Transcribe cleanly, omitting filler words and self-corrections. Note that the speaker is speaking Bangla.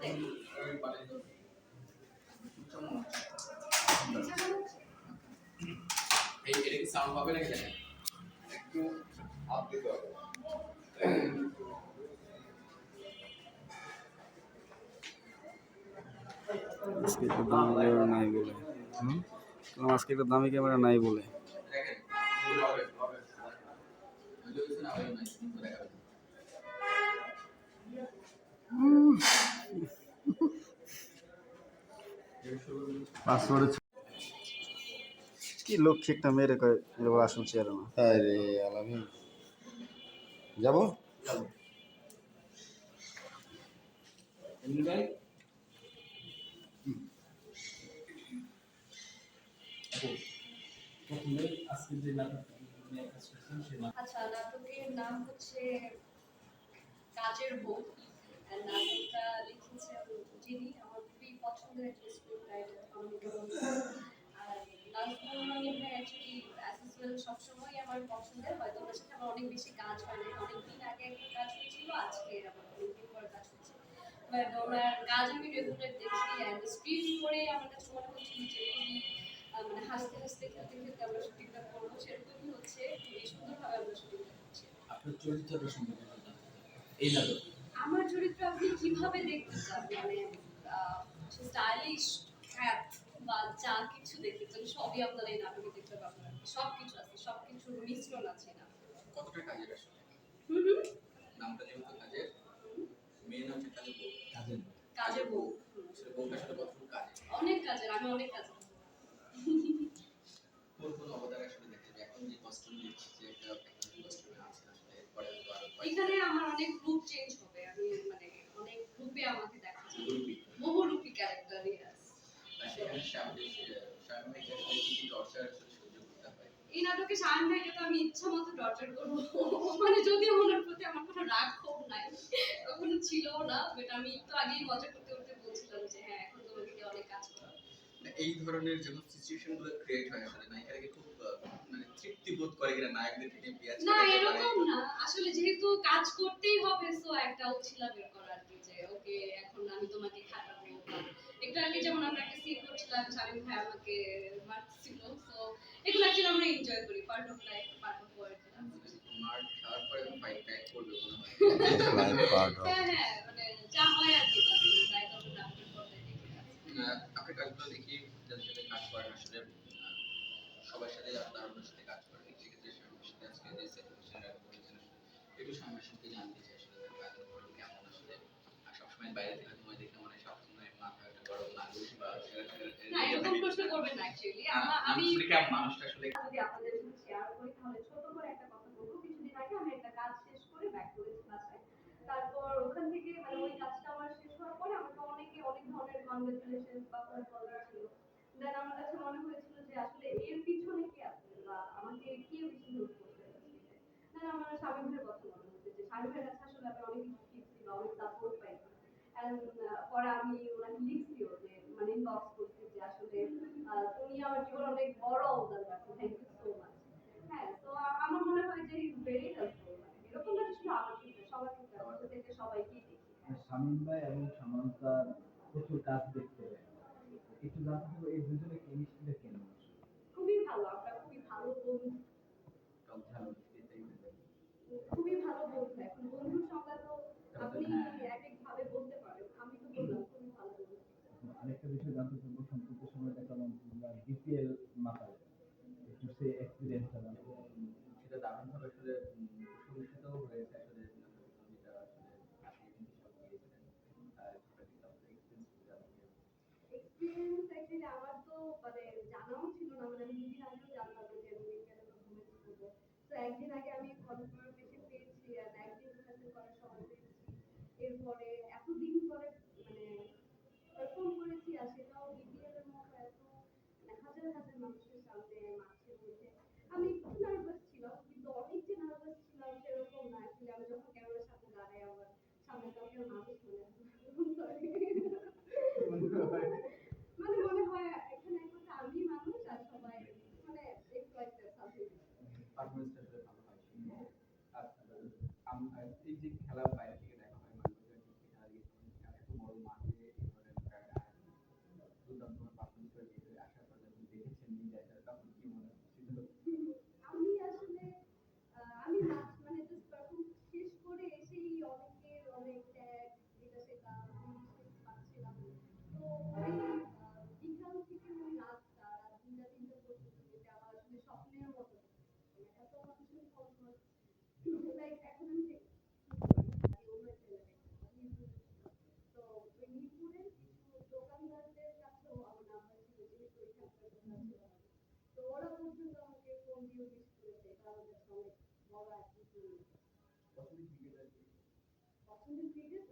এই এটা কি সাউন্ড হবে নাকি জানেন একটু আপ দিতে হবে আজকে একটু দামি ক্যামেরা নাই বলে আজকে একটু দামি ক্যামেরা নাই বলে পাসওয়ার্ড কি লক্ষ্যে একটা মেরে কয় আসল চেয়ার না আরে আলামিন যাবো এমনি ভাই প্রথমে আজকে যে নাটকটা নিয়ে কাজ করছেন সেই আচ্ছা, নাটকের নাম হচ্ছে কাজের বউ। নাটকটা লিখেছেন যিনি আমার খুবই পছন্দের একজন স্ক্রিপ্ট রাইটার অনিকা মন্ডল। আর নাজমুল রনি ভাই অ্যাকচুয়ালি অ্যাজ ওয়েল সবসময় আমার পছন্দের, হয়তো ওনার সাথে আমার অনেক বেশি কাজ হয় না, অনেকদিন আগে একটা কাজ হয়েছিল, আজকে আমার অনেকদিন পর কাজ হচ্ছে। বাট ওনার কাজ আমি রেগুলার দেখি অ্যান্ড স্ক্রিপ্ট পড়ে আমার কাছে মনে হচ্ছিল যে খুবই মানে হাসতে হাসতে খেলতে খেলতে আমরা শুটিংটা করবো, সেরকমই হচ্ছে, খুবই সুন্দরভাবে আমরা শুটিংটা করছি। আপনার চরিত্রটা সম্পর্কে এই নাটক আমার চরিত্র আপনি কিভাবে দেখতে চান, মানে স্টাইলিশ হ্যাট বা যা কিছু দেখতে চান সবই আপনারা এই নাটকে দেখতে পাবেন। সব কিছু আছে, সব কিছুর মিশ্রণ আছে না। কতটা কাজের আসলে হুম। নামটা যেহেতু কাজের মেন হচ্ছে কাজের বউ কাজের বউ আসলে বউটার সাথে কতটুকু কাজ অনেক কাজের, আমি অনেক কাজের। কোন কোন অবদান আসলে দেখতে যে এখন যে কস্টিউম দিচ্ছি যে একটা কস্টিউমে আছে আসলে পরে তো আরো এখানে আমার অনেক রূপ চেঞ্জ হবে, আমি মানে অনেক রূপে আমাকে দেখা যাবে, রূপী বহুরূপী ক্যারেক্টার। ইয়াস, সেখানে শামিমের আসলে কি টর্চার আসলে সহ্য করতে হয় এই নাটকে শাহিন ভাইকে তো আমি ইচ্ছা মতো টর্চার করবো, মানে যদিও ওনার প্রতি আমার কোনো রাগ ক্ষোভ নাই, কখনো ছিল না, বাট আমি একটু আগেই মজা করতে করতে বলছিলাম যে হ্যাঁ এখন তোমাকে দিয়ে অনেক কাজ করা। এই ধরনের যখন সিচুয়েশন গুলো ক্রিয়েট হয় আসলে নায়িকাকে খুব মানে তৃপ্তি বোধ করে কিনা নায়কদের থেকে পেঁয়াজ না কাটাতে এরকম না, আসলে যেহেতু কাজ করতেই হবে সো একটা উছিলা বের করা আর কি, যে ওকে এখন আমি তোমাকে খাটাবো। একটু আগে যেমন আমরা একটা সিন করছিলাম, শামিম ভাই আমাকে মারছিল, সো এগুলো অ্যাকচুয়ালি আমরা এনজয় করি, part of life, part of work. মার খাওয়ার পরে ফাইট ব্যাক করবে মনে হয় হ্যাঁ মানে যা হয় আর কি, তাই তো আমরা নাটকের পর্দায় দেখে যাচ্ছি। আপনার কাজগুলো দেখি যাদের সাথে কাজ করেন আসলে সবার সাথে আপনার সাথে কাজ করেন সেক্ষেত্রে স্বামীর সাথে আজকে যে সেলিব্রেশন করেছেন একটু স্বামীর সাথে জানতে চাই আসলে কাজের বড় কেমন আসলে আর সবসময় বাইরে থেকে তোমায় দেখে মনে হয় সবসময় মাথা একটা বড় মানুষ বা না এরকম প্রশ্ন করবেন না অ্যাকচুয়ালি, আমি মানুষটা আসলে যদি আপনাদের সাথে শেয়ার করি তাহলে ছোট করে একটা কথা বলবো। কিছুদিন আগে আমি একটা কাজ শেষ করে ব্যাক করেছি বাসায়, তারপর ওখান থেকে মানে ওই কাজটা আমার শেষ হওয়ার পরে আমাকে অনেকে অনেক ধরনের কনগ্রাচুলেশনস বা ফোন কল দিয়েছিল। দেন আমার কাছে মনে হয়েছিল যে আসলে এর পিছনে কে আছে বা আমাকে কে বেশি হেল্প করতে পারছে। দেন আমার স্বামী ভাইয়ের কথা মনে হচ্ছে যে স্বামী ভাইয়ের কাছে আসলে আমি অনেক কিছু শিখছি বা অনেক সাপোর্ট পাইছি। পরে আমি ওনাকে লিখছিও যে মানে ইনবক্স করছি যে আসলে তুমি আমার জীবনে অনেক বড় অবদান রাখো, থ্যাংক ইউ সো মাচ। হ্যাঁ, তো আমার মনে হয় যে ইজ ভেরি হেল্পফুল, মানে এরকম না শুধু আমার ক্ষেত্রে, সবার ক্ষেত্রে, আমার থেকে সবাইকেই দেখি। শামীম ভাই এবং সামান্তার প্রচুর কাজ দেখতে হয়, একটু জানতে চাইবো এই দুজনের কেমিস্ট্রিটা কেমন? খুবই ভালো, আমরা খুবই ভালো বন্ধু, খুবই ভালো বন্ধু। এখন বন্ধুর সংজ্ঞা তো আপনি এক এক ভাবে বলতে পারেন, আমি তো বললাম খুবই ভালো বন্ধু। আরেকটা বিষয় জানতে চাইবো, সম্প্রতি সময় দেখলাম বিপিএল মাতায় একটু সে এক্সপিরিয়েন্সটা জানতে চাই। সেটা দারুণভাবে আসলে প্রশংসিত হয়েছে আসলে যেটা আসলে আপনি কিন্তু সব দিয়েছিলেন আর এক্সপেরিয়েন্স অ্যাকচুয়ালি আমার তো মানে জানাও ছিল না, মানে আমি দুদিন আগেও জানতাম না যে আমি বিজ্ঞানের মাধ্যমে করবো। তো একদিন আগে আমি কনফার্মেশন পেয়েছি আর একদিন রিহার্সাল করার সময় পেয়েছি, এরপরে এতদিন পরে মানে পারফর্ম করেছি, আর সেটাও বিপিএল এর মতো এত মানে হাজার হাজার মানুষের সামনে মাঠের মধ্যে। আমি একটু নার্ভাস ছিলাম, কিন্তু অনেক যে নার্ভাস ছিলাম সেরকম না। আসলে আমি যখন ক্যামেরার সামনে দাঁড়াই আমার সামনে কাউকে মানুষ মানে মনে হয় এখানে একটা আমি মানুষ আর সবাই মানে একটু একটা সাথে পারফরম্যান্সটা আসলে ভালো হয় আর এই যে খেলার বাইরে থেকে দেখা হয় মানুষজন ওই বিকাল থেকে ওই রাত 2টা 3টা পর্যন্ত যেটা আমার আসলে স্বপ্নের মতো মানে এত মানুষের ফলোয়ার লাইক এখন আমি যে অন্য ছেলেদের তো ওই মিরপুরের কিছু দোকানদারদের কাছেও আমার নাম্বার ছিল যেহেতু ওইখানকার দোকান ছিল আমার। তো ওরা পর্যন্ত আমাকে ফোন দিয়ে উইশ করেছে এটা আমার কাছে অনেক বড় অ্যাচিভমেন্ট। পছন্দের ক্রিকেটার